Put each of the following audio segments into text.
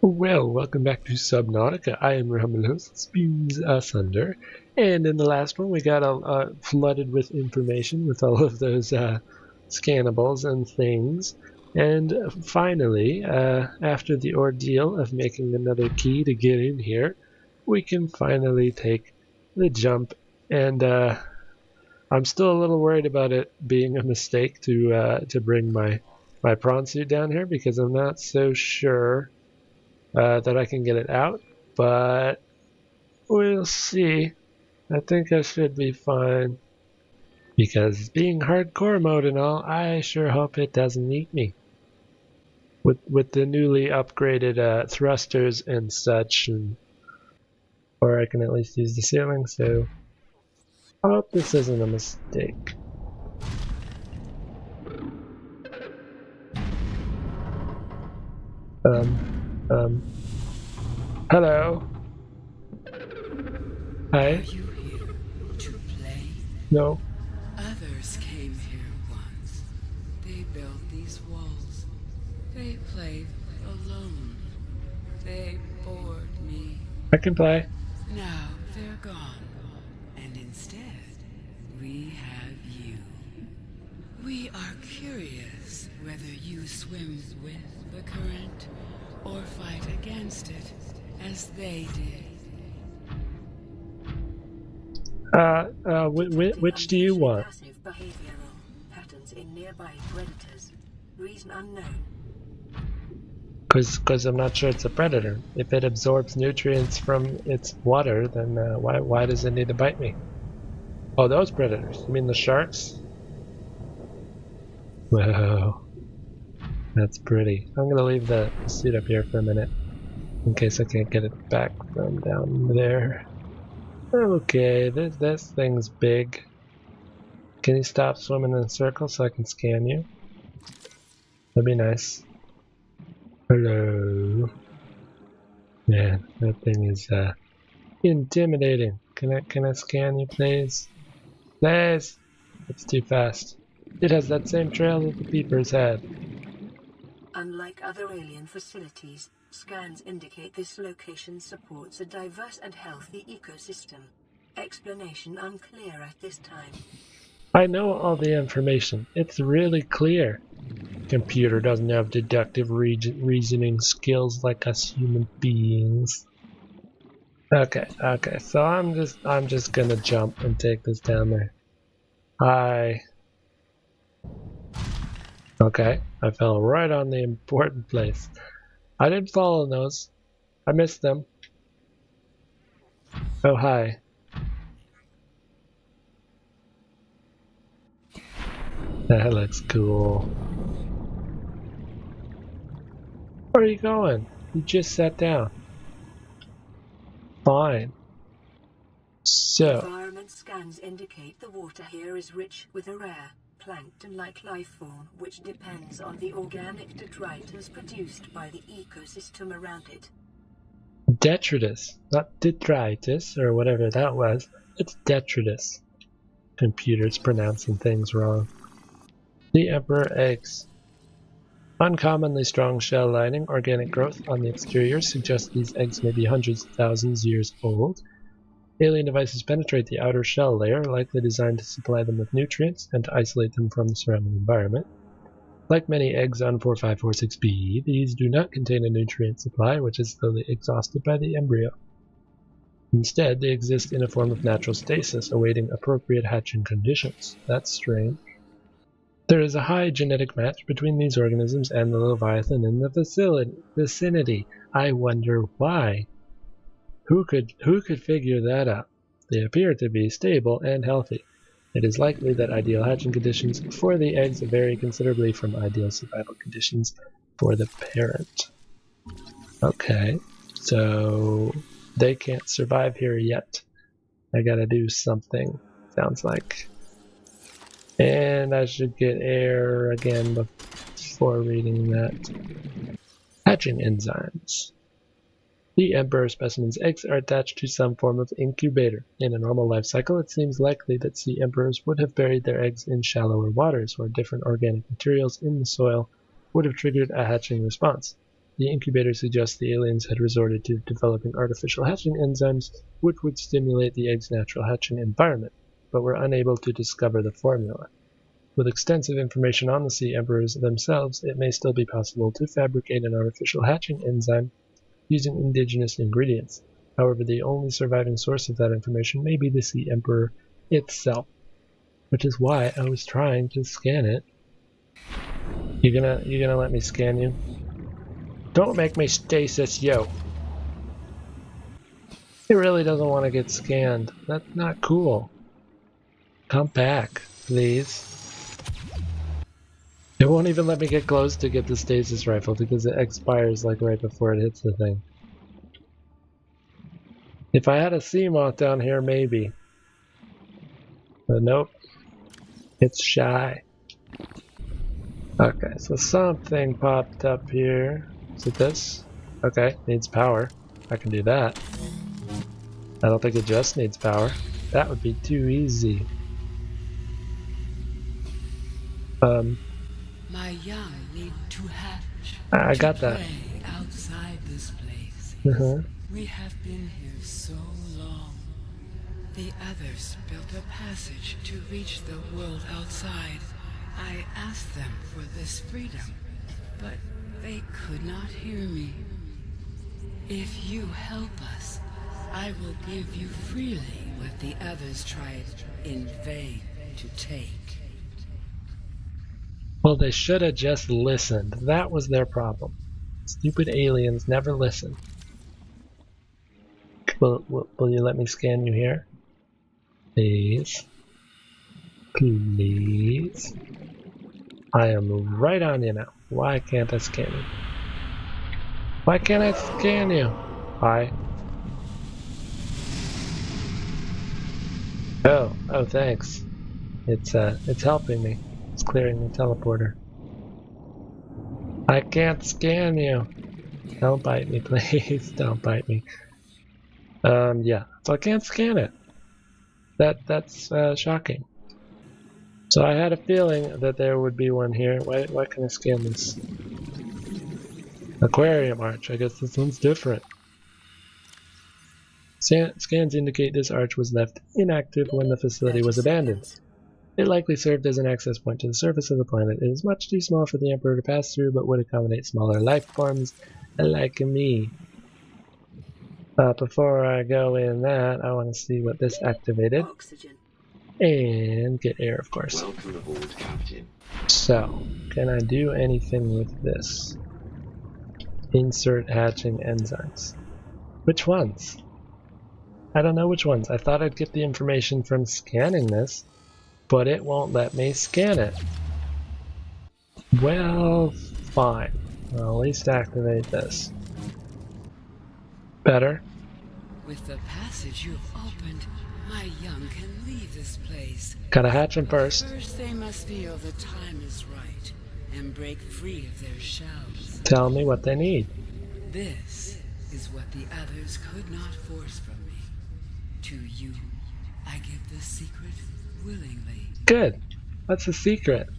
Well, welcome back to Subnautica. I am your humble host, SpoonsAsunder, and in the last one we got flooded with information with all of those scannables and things. And finally, after the ordeal of making another key to get in here, we can finally take the jump. And I'm still a little worried about it being a mistake to bring my prawn suit down here because I'm not so sure that I can get it out, but we'll see. I think I should be fine. Because being hardcore mode and all, I sure hope it doesn't eat me. With the newly upgraded thrusters and such, or I can at least use the ceiling, so I hope this isn't a mistake. Hello? Hi? Are you here to play? No? Others came here once. They built these walls. They played alone. They bored me. I can play. Now they're gone. And instead, we have you. We are curious whether you swim with the current or fight against it as they did. Which do you want? Passive behavioral patterns in nearby predators. Reason unknown. Because I'm not sure it's a predator. If it absorbs nutrients from its water, then why does it need to bite me? Oh, those predators. You mean the sharks? Whoa. That's pretty. I'm going to leave the suit up here for a minute. In case I can't get it back from down there. Okay, this thing's big. Can you stop swimming in a circle so I can scan you? That'd be nice. Hello. Man, that thing is intimidating. Can I scan you, please? Please. It's too fast. It has that same trail that the peepers had. Unlike other alien facilities, scans indicate this location supports a diverse and healthy ecosystem. Explanation unclear at this time. I know all the information. It's really clear. Computer doesn't have deductive reasoning skills like us human beings. Okay, so I'm just gonna jump and take this down there. Hi. Okay, I fell right on the important place. I didn't follow those. I missed them. Oh, hi. That looks cool. Where are you going? You just sat down. Fine. So. Environment scans indicate the water here is rich with a rare, plankton-like life form which depends on the organic detritus produced by the ecosystem around it. Detritus, not detritus or whatever that was. It's detritus. Computer's pronouncing things wrong. The Emperor eggs. Uncommonly strong shell lining, organic growth on the exterior suggests these eggs may be hundreds of thousands years old. Alien devices penetrate the outer shell layer, likely designed to supply them with nutrients and to isolate them from the surrounding environment. Like many eggs on 4546b, these do not contain a nutrient supply, which is slowly exhausted by the embryo. Instead, they exist in a form of natural stasis, awaiting appropriate hatching conditions. That's strange. There is a high genetic match between these organisms and the leviathan in the vicinity. I wonder why. Who could figure that out? They appear to be stable and healthy. It is likely that ideal hatching conditions for the eggs vary considerably from ideal survival conditions for the parent. Okay, so they can't survive here yet. I gotta do something, sounds like. And I should get air again before reading that. Hatching enzymes. The Emperor specimen's eggs are attached to some form of incubator. In a normal life cycle, it seems likely that sea emperors would have buried their eggs in shallower waters, where different organic materials in the soil would have triggered a hatching response. The incubator suggests the aliens had resorted to developing artificial hatching enzymes which would stimulate the egg's natural hatching environment, but were unable to discover the formula. With extensive information on the sea emperors themselves, it may still be possible to fabricate an artificial hatching enzyme using indigenous ingredients. However, the only surviving source of that information may be the sea emperor itself, which is why I was trying to scan it. You gonna let me scan you? Don't make me stasis, yo. He really doesn't want to get scanned. That's not cool. Come back, please. It won't even let me get close to get the stasis rifle because it expires like right before it hits the thing. If I had a sea moth down here, maybe. But nope. It's shy. Okay, so something popped up here. Is it this? Okay, needs power. I can do that. I don't think it just needs power. That would be too easy. My young need to hatch. I got that. Play outside this place. We have been here so long. The others built a passage to reach the world outside. I asked them for this freedom, but they could not hear me. If you help us, I will give you freely what the others tried in vain to take. Well, they should have just listened. That was their problem. Stupid aliens never listen. Will you let me scan you here? Please. Please. I am right on you now. Why can't I scan you? Why can't I scan you? Hi. Oh, thanks. It's helping me. It's clearing the teleporter. I can't scan you. Don't bite me, please. Don't bite me. Yeah. So I can't scan it. That's shocking. So I had a feeling that there would be one here. Why can I scan this? Aquarium arch. I guess this one's different. Scans indicate this arch was left inactive when the facility was abandoned. It likely served as an access point to the surface of the planet. It is much too small for the Emperor to pass through, but would accommodate smaller life forms like me. Before I go in that, I want to see what this activated. Oxygen. And get air, of course. Welcome aboard, Captain. So, can I do anything with this? Insert hatching enzymes. Which ones? I don't know which ones. I thought I'd get the information from scanning this, but it won't let me scan it. Well, fine. I'll at least activate this. Better? With the passage you've opened, my young can leave this place. Gotta hatch them first. First they must feel the time is right and break free of their shells. Tell me what they need. This is what the others could not force from me. To you, I give the secret willingly. Good. What's the secret?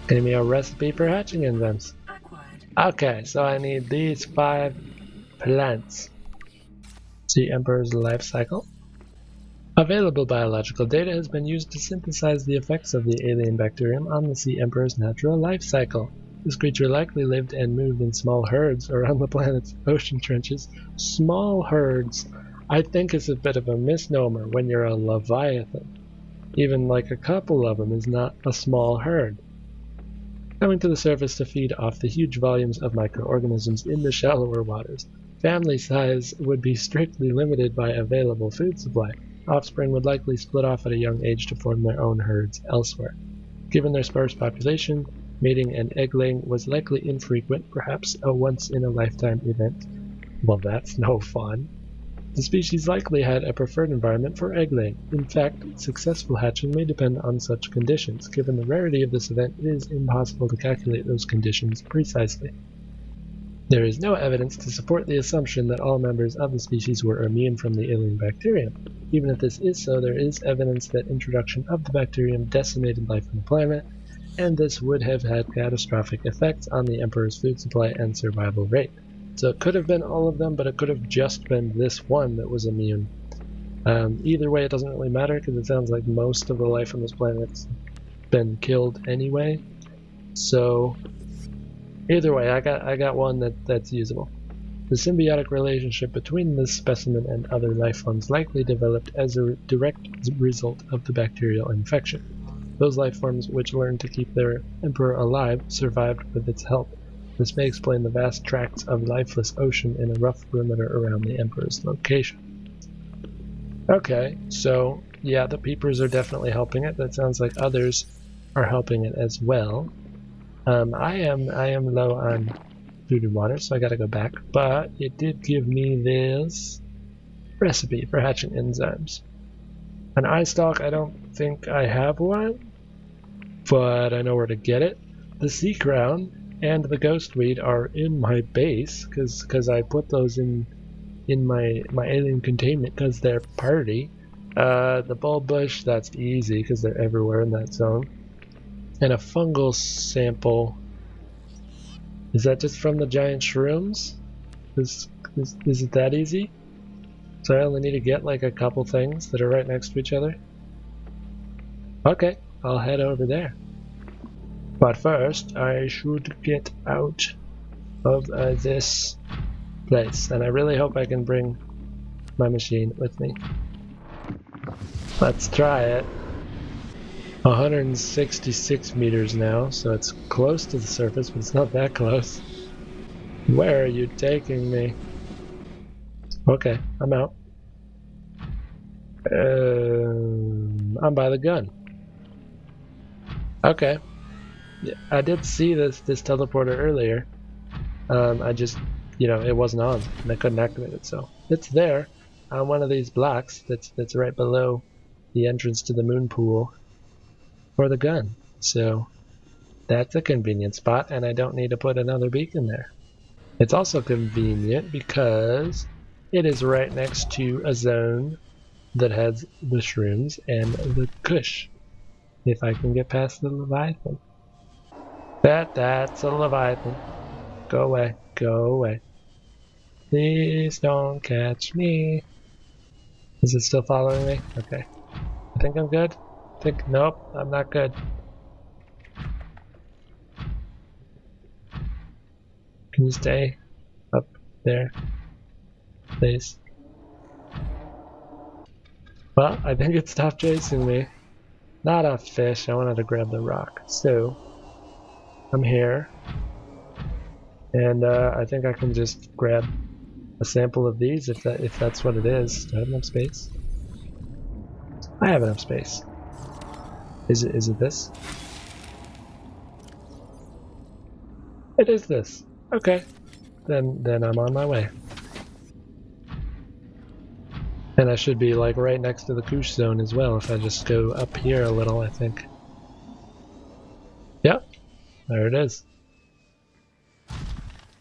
Give me a recipe for hatching enzymes. Acquired. Okay, so I need these 5 plants. See Emperor's life cycle. Available biological data has been used to synthesize the effects of the alien bacterium on the Sea Emperor's natural life cycle. This creature likely lived and moved in small herds around the planet's ocean trenches. Small herds, I think, is a bit of a misnomer when you're a leviathan. Even like a couple of them is not a small herd. Coming to the surface to feed off the huge volumes of microorganisms in the shallower waters, family size would be strictly limited by available food supply. Offspring would likely split off at a young age to form their own herds elsewhere. Given their sparse population, mating and egg-laying was likely infrequent, perhaps a once-in-a-lifetime event. Well, that's no fun. The species likely had a preferred environment for egg-laying. In fact, successful hatching may depend on such conditions. Given the rarity of this event, it is impossible to calculate those conditions precisely. There is no evidence to support the assumption that all members of the species were immune from the alien bacterium. Even if this is so, there is evidence that introduction of the bacterium decimated life on the planet, and this would have had catastrophic effects on the Emperor's food supply and survival rate. So it could have been all of them, but it could have just been this one that was immune. Either way, it doesn't really matter, because it sounds like most of the life on this planet's been killed anyway. So either way, I got one that's usable. The symbiotic relationship between this specimen and other life forms likely developed as a direct result of the bacterial infection. Those life forms which learned to keep their emperor alive survived with its help. This may explain the vast tracts of lifeless ocean in a rough perimeter around the emperor's location. Okay, so yeah, the peepers are definitely helping it. That sounds like others are helping it as well. I am low on food and water, so I gotta go back. But it did give me this recipe for hatching enzymes. An eye stalk, I don't think I have one, but I know where to get it. The sea crown and the ghostweed are in my base, because I put those in my alien containment because they're party. The bulb bush, that's easy because they're everywhere in that zone. And a fungal sample. Is that just from the giant shrooms? Is it that easy? So I only need to get like a couple things that are right next to each other? Okay, I'll head over there. But first, I should get out of this place. And I really hope I can bring my machine with me. Let's try it. 166 meters now, so it's close to the surface, but it's not that close. Where are you taking me? Okay, I'm out. I'm by the gun. Okay. Yeah, I did see this teleporter earlier. I just, it wasn't on, and I couldn't activate it, so it's there on one of these blocks that's right below the entrance to the moon pool for the gun. So that's a convenient spot, and I don't need to put another beacon there. It's also convenient because it is right next to a zone that has the shrooms and the kush. If I can get past the leviathan. That's a leviathan. Go away, go away. Please don't catch me. Is it still following me? Okay. I think I'm good. Nope, I'm not good. Can you stay up there, please? Well, I think it stopped chasing me. Not a fish, I wanted to grab the rock. So, I'm here. And I think I can just grab a sample of these if that's what it is. Do I have enough space? I have enough space. Is it this? It is this. Okay. Then I'm on my way. And I should be like right next to the Kush zone as well if I just go up here a little, I think. Yep. There it is.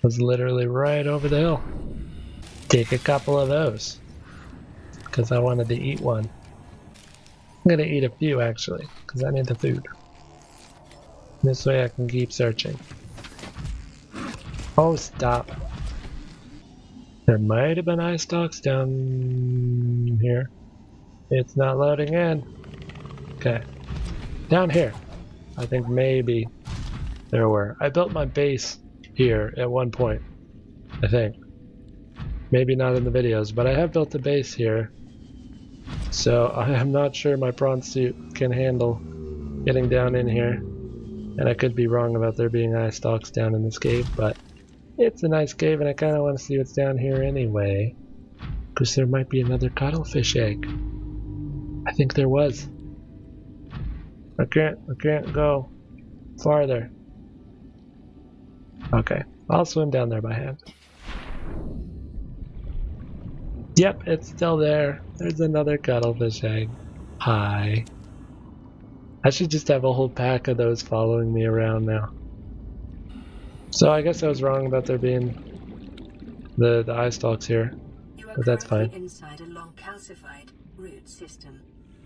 It's literally right over the hill. Take a couple of those. Because I wanted to eat one. I'm gonna eat a few actually, because I need the food. This way I can keep searching. Oh, stop. There might have been eye stalks down here. It's not loading in. Okay. Down here. I think maybe there were. I built my base here at one point, I think. Maybe not in the videos, but I have built a base here. So I am not sure my prawn suit can handle getting down in here. And I could be wrong about there being eye stalks down in this cave, but it's a nice cave and I kind of want to see what's down here anyway. Because there might be another cuttlefish egg. I think there was. I can't go farther. Okay, I'll swim down there by hand. Yep, it's still there. There's another cuttlefish egg. Hi. I should just have a whole pack of those following me around now. So I guess I was wrong about there being the eye stalks here, but that's fine. Inside a long calcified root system.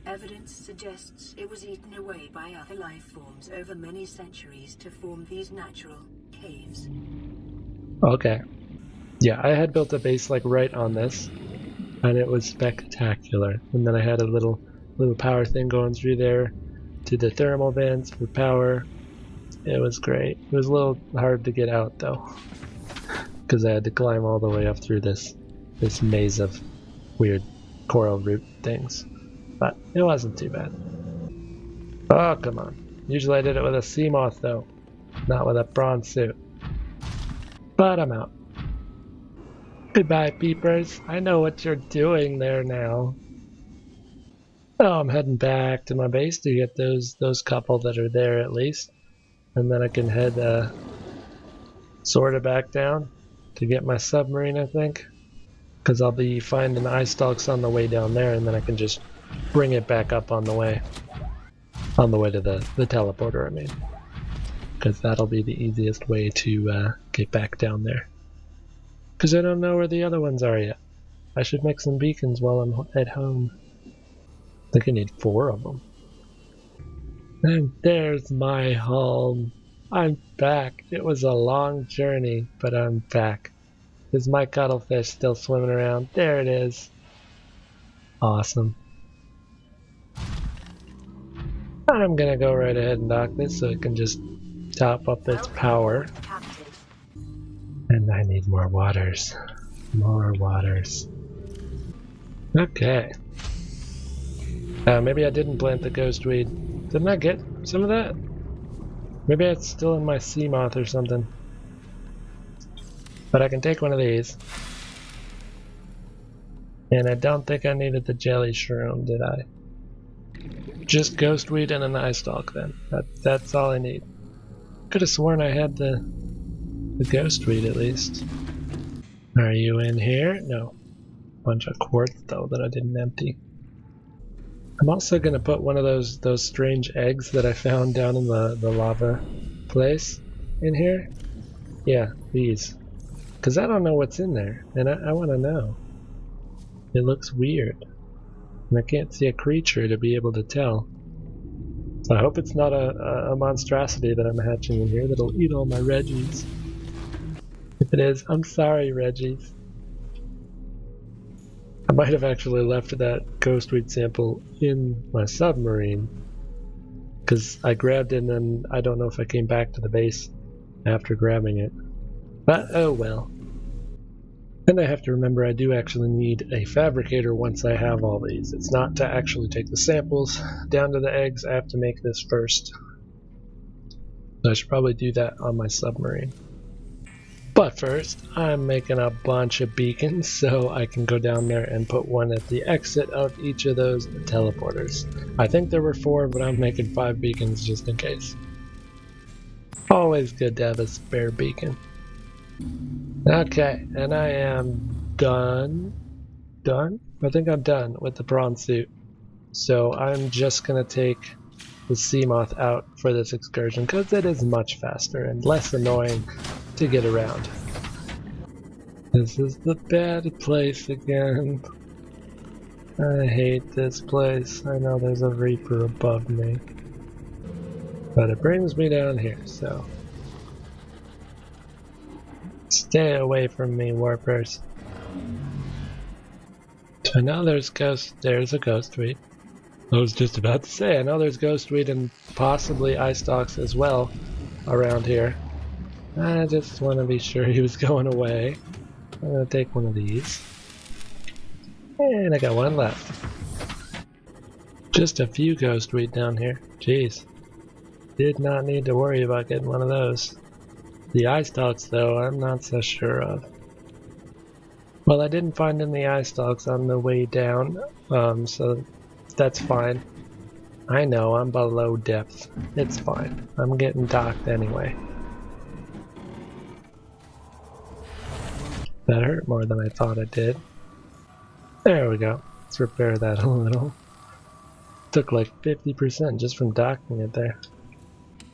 Evidence suggests it was eaten away by other life forms over many centuries to form these natural caves. Okay. Yeah, I had built a base like right on this, and it was spectacular. And then I had a little power thing going through there to the thermal vents for power. It was great. It was a little hard to get out though, because I had to climb all the way up through this maze of weird coral root things. But it wasn't too bad. Oh, come on. Usually I did it with a sea moth though, not with a bronze suit. But I'm out. Goodbye, peepers. I know what you're doing there now. Oh, I'm heading back to my base to get those couple that are there at least. And then I can head sort of back down to get my submarine, I think. Because I'll be finding ice stalks on the way down there, and then I can just bring it back up on the way. On the way to the teleporter, I mean. Because that'll be the easiest way to get back down there. Because I don't know where the other ones are yet. I should make some beacons while I'm at home. I think I need 4 of them. And there's my home. I'm back. It was a long journey, but I'm back. Is my cuttlefish still swimming around? There it is. Awesome. I'm gonna go right ahead and dock this so it can just top up its power. And I need more waters. More waters. Okay. Maybe I didn't plant the ghost weed. Didn't I get some of that? Maybe it's still in my sea moth or something. But I can take one of these. And I don't think I needed the jelly shroom, did I? Just ghost weed and an eye stalk then. That's all I need. Could have sworn I had the ghost weed at least. Are you in here? No. Bunch of quartz though that I didn't empty. I'm also gonna put one of those strange eggs that I found down in the lava place in here. Yeah, these. Cause I don't know what's in there, and I want to know. It looks weird, and I can't see a creature to be able to tell. So I hope it's not a monstrosity that I'm hatching in here that'll eat all my Reggies. If it is, I'm sorry, Reggies. I might have actually left that ghostweed sample in my submarine, because I grabbed it and then I don't know if I came back to the base after grabbing it. But oh well. And I have to remember I do actually need a fabricator once I have all these. It's not to actually take the samples down to the eggs, I have to make this first. So I should probably do that on my submarine. But first, I'm making a bunch of beacons so I can go down there and put one at the exit of each of those teleporters. I think there were 4, but I'm making 5 beacons just in case. Always good to have a spare beacon. Okay, and I am done. Done? I think I'm done with the prawn suit. So I'm just gonna take the sea moth out for this excursion because it is much faster and less annoying to get around. This is the bad place again. I hate this place. I know there's a reaper above me, but it brings me down here, so stay away from me, warpers. So I know there's a ghost weed. I was just about to say, I know there's ghost weed and possibly eye stalks as well around here. I just want to be sure he was going away. I'm going to take one of these. And I got one left. Just a few ghost weed down here. Jeez. Did not need to worry about getting one of those. The eye stalks though, I'm not so sure of. Well, I didn't find any eye stalks on the way down, so that's fine. I know, I'm below depth. It's fine. I'm getting docked anyway. That hurt more than I thought it did. There we go. Let's repair that a little. Took like 50% just from docking it there.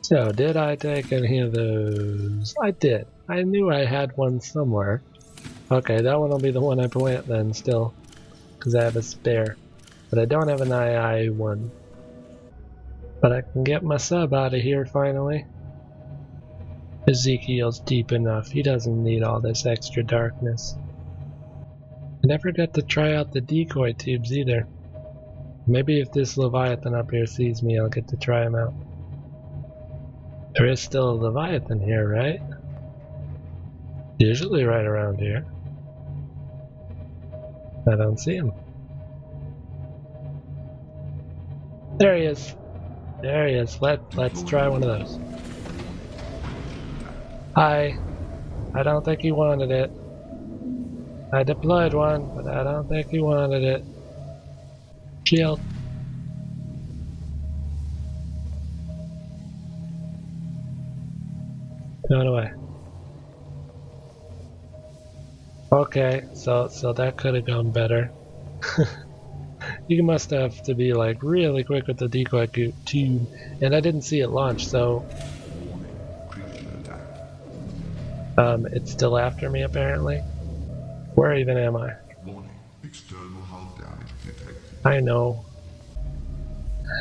So, did I take any of those? I did. I knew I had one somewhere. Okay, that one will be the one I plant then still, because I have a spare. but I don't have an II-1. But I can get my sub out of here finally. Ezekiel's deep enough. He doesn't need all this extra darkness. I never got to try out the decoy tubes either. Maybe if this leviathan up here sees me, I'll get to try him out. There is still a leviathan here, right? Usually right around here. I don't see him. There he is. There he is. Let's try one of those. Hi. I don't think he wanted it. I deployed one, but I don't think he wanted it. Shield. Going away. Okay, so that could have gone better. You must have to be like really quick with the decoy tube, and I didn't see it launch, so it's still after me apparently. Where even am I? I know.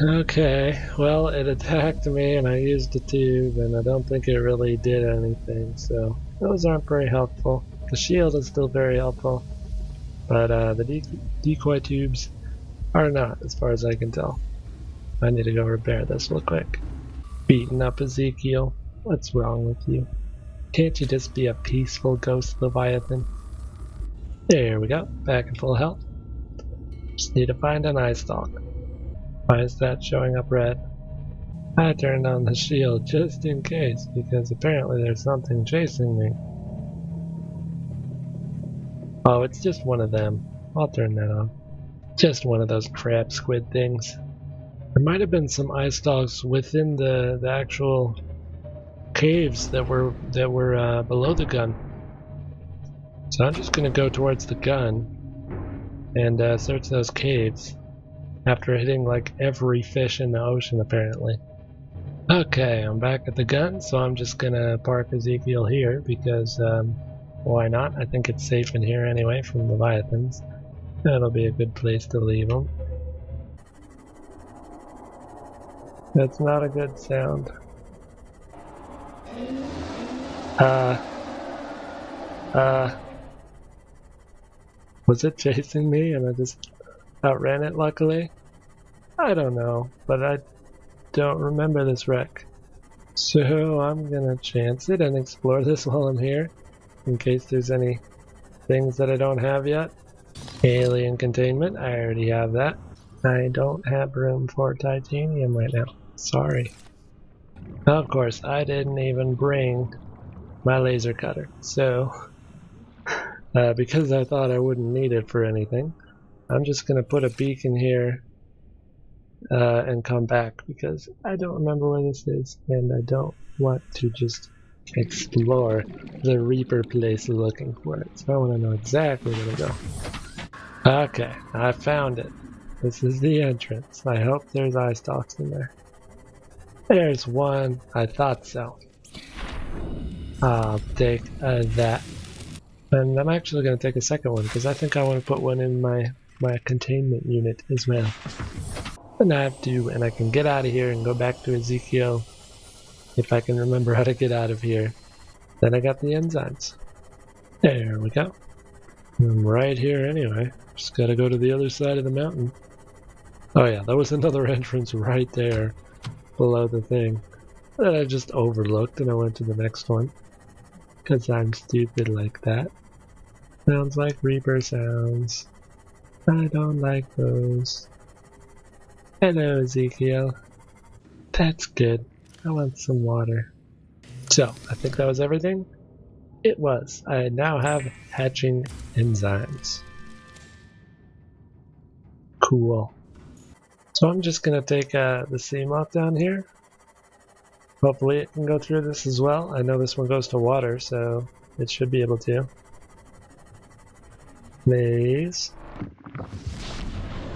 Okay, well it attacked me and I used the tube and I don't think it really did anything, so those aren't very helpful. The shield is still very helpful, but the decoy tubes are not, as far as I can tell. I need to go repair this real quick. Beating up Ezekiel. What's wrong with you? Can't you just be a peaceful ghost leviathan? There we go, back in full health. Just need to find an eye stalk. Why is that showing up red? I turned on the shield just in case, because apparently there's something chasing me. Oh, it's just one of them. I'll turn that on. Just one of those crab squid things. There might have been some eye stalks within the actual caves that were below the gun. So I'm just gonna go towards the gun and search those caves after hitting like every fish in the ocean apparently. Okay, I'm back at the gun, so I'm just gonna park Ezekiel here because why not? I think it's safe in here anyway from leviathans. That'll be a good place to leave them. That's not a good sound. Was it chasing me and I just outran it luckily? I don't know, but I don't remember this wreck. So I'm gonna chance it and explore this while I'm here, in case there's any things that I don't have yet. Alien containment, I already have that. I don't have room for titanium right now. Sorry. Of course, I didn't even bring my laser cutter, so because I thought I wouldn't need it for anything, I'm just gonna put a beacon here and come back because I don't remember where this is and I don't want to just explore the Reaper place looking for it, so I want to know exactly where to go. Okay, I found it. This is the entrance. I hope there's eye stalks in there. There's one. I thought so. I'll take that. And I'm actually going to take a second one because I think I want to put one in my containment unit as well. And I have to, and I can get out of here and go back to Ezekiel if I can remember how to get out of here. Then I got the enzymes. There we go. I'm right here anyway. Just gotta go to the other side of the mountain. Oh yeah, there was another entrance right there below the thing that I just overlooked and I went to the next one. Because I'm stupid like that. Sounds like Reaper sounds. I don't like those. Hello, Ezekiel. That's good. I want some water. So, I think that was everything. It was. I now have hatching enzymes. Cool. So I'm just gonna take the CMOT down here. Hopefully it can go through this as well. I know this one goes to water, so it should be able to. Please.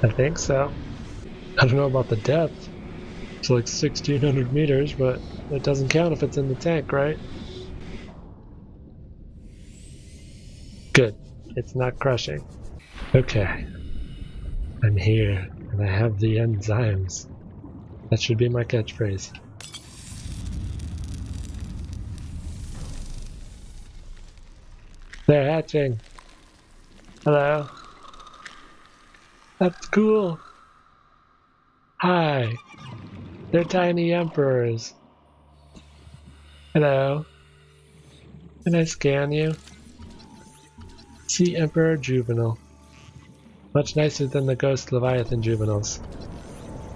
I think so. I don't know about the depth. It's like 1,600 meters, but it doesn't count if it's in the tank, right? Good. It's not crushing. Okay. I'm here. And I have the enzymes. That should be my catchphrase. They're hatching. Hello. That's cool. Hi. They're tiny emperors. Hello. Can I scan you? See Emperor Juvenile. Much nicer than the ghost leviathan juveniles.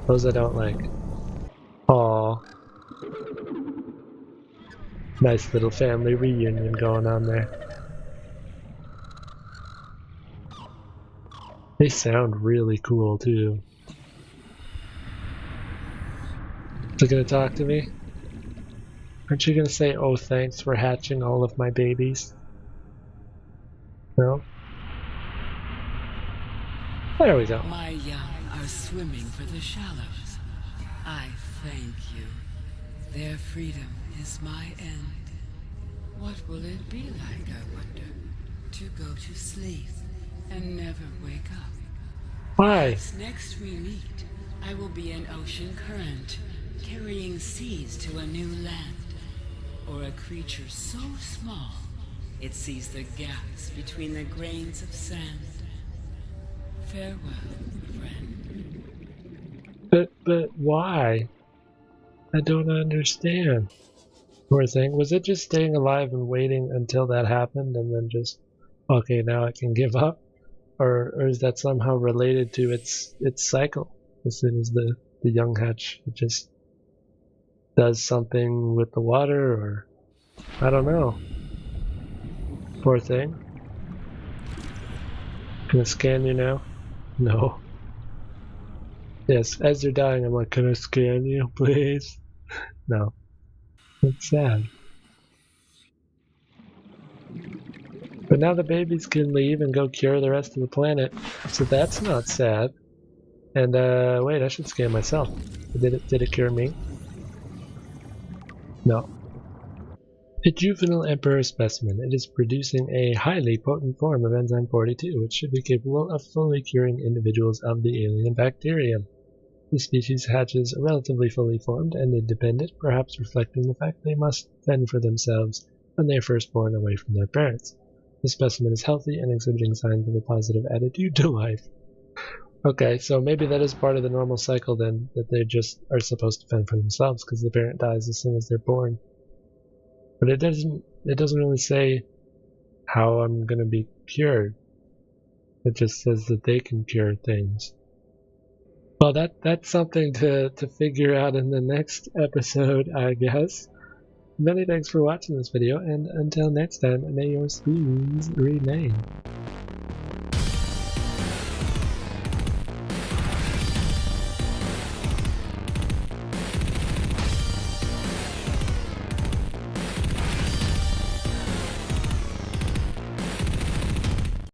Those I don't like. Aww. Nice little family reunion going on there. They sound really cool too. Is it gonna talk to me? Aren't you gonna say, oh thanks for hatching all of my babies? No? There we go. My young are swimming for the shallows. I thank you. Their freedom is my end. What will it be like, I wonder, to go to sleep and never wake up? Why? As next we meet, I will be an ocean current, carrying seas to a new land. Or a creature so small, it sees the gaps between the grains of sand. Farewell, friend. But why? I don't understand. Poor thing. Was it just staying alive and waiting until that happened and then just, okay, now I can give up? Or is that somehow related to its cycle? As soon as the young hatch, it just does something with the water, or I don't know. Poor thing. Can I scan you now? No. Yes, as you're dying, I'm like, can I scan you, please? No. It's sad. But now the babies can leave and go cure the rest of the planet, so that's not sad. And wait, I should scan myself. Did it cure me? No. A juvenile emperor specimen. It is producing a highly potent form of enzyme 42, which should be capable of fully curing individuals of the alien bacterium. The species hatches relatively fully formed and independent, perhaps reflecting the fact they must fend for themselves when they are first born away from their parents. The specimen is healthy and exhibiting signs of a positive attitude to life. Okay, so maybe that is part of the normal cycle then, that they just are supposed to fend for themselves because the parent dies as soon as they're born. But it doesn't really say how I'm gonna be cured. It just says that they can cure things. Well, that's something to figure out in the next episode, I guess. Many thanks for watching this video, and until next time, may your spoons remain.